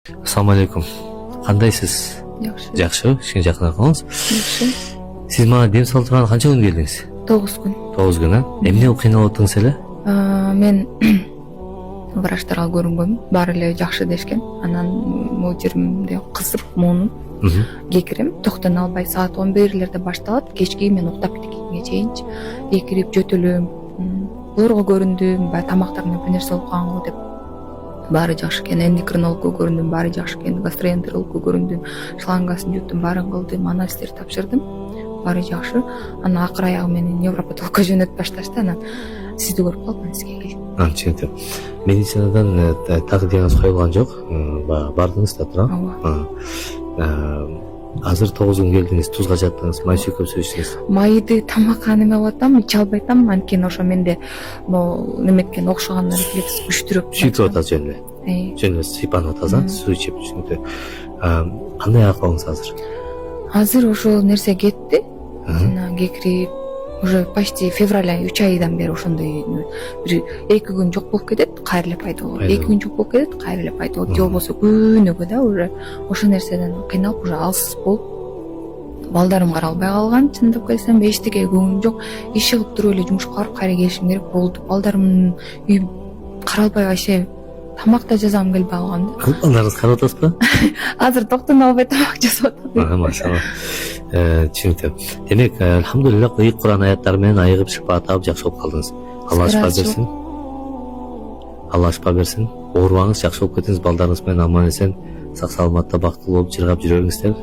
Assalamu alaikum. Кандайсыз? Жакшы. Жакшы, кичине жакыныраак калыңыз. Жакшы. Сиз мага дем салып турган канча күн келдиңиз? 9 күн. 9 күн, Эмне кыйналып атыңыз эле? Мен врачтарга көрүнгөм, баары эле жакшы дешкен. Анан могу жеримде кызып, муунум, кекирим токтоно албай саат 11лерде башталат. Кечки мен уктап кеткенге чейинчи кекирип, жөтөлөм, лорго көрүндүм, баягы тамактарымда бир нерсе болуп калган го деп. Баары жакшы экен, эндокринологко көрүндүм, баары жакшы экен, гастроэнтерологко көрүндүм, шлангасын жуттум, баарын кылдым, анализдерди тапшырдым, баары жакшы. Анан акыр аягы мени невропатологко жөнөтүп башташты, анан сизди көрүп калып сизге келдим. Түшүнүктүү. Медицинадан так диагноз коюлган жок, бардыңыз да туура? Ооба. Азыр 9 күн келдиңиз, тузга жаттыңыз, май сүйкөп сөйчүңүз. Майды тамакка неме кылып атам, иче албай атам, анткени ошо менде могу неметкен окшогон рефлекс күчтүүрөөк. Сүйкөп атасыз жөн эле. Жөн эле сыйпанып атасыз, суу ичип. Түшүнүктүү. Кандай акыбыңыз азыр? Азыр ошол нерсе кетти. Жана кекирип уже почти февраль ай 3 айдан бери ошондой бир 2 күн жок болуп кетет, кайра эле пайда болот. 2 күн жок болуп кетет, кайра эле пайда болот. Же болбосо күнүгө да уже ошол нерседен кыйналып уже алсыз болуп, балдарым каралбай калган. Чындап келсем, эчтеке көңүлүм жок. Иш кылып туруп эле жумушка барып кайра келишим керек болду. Балдарымдын үй каралбай вообще тамак да жасагым келбей калган. Балдарыңыз карап атасызбы? Азыр токтоно албай тамак жасап атат. Машалла. Түшүнүктүү. Демек, алхамдулилlah, ыйык Куран аяттары менен айыгып шифа таап жакшы болуп калдыңыз. Алла шифа берсин. Алла шифа берсин. Оорубаңыз, жакшы болуп кетиңиз, балдарыңыз менен аман эсен, сак саламатта бактылуу болуп жыргап жүрө бериңиздер.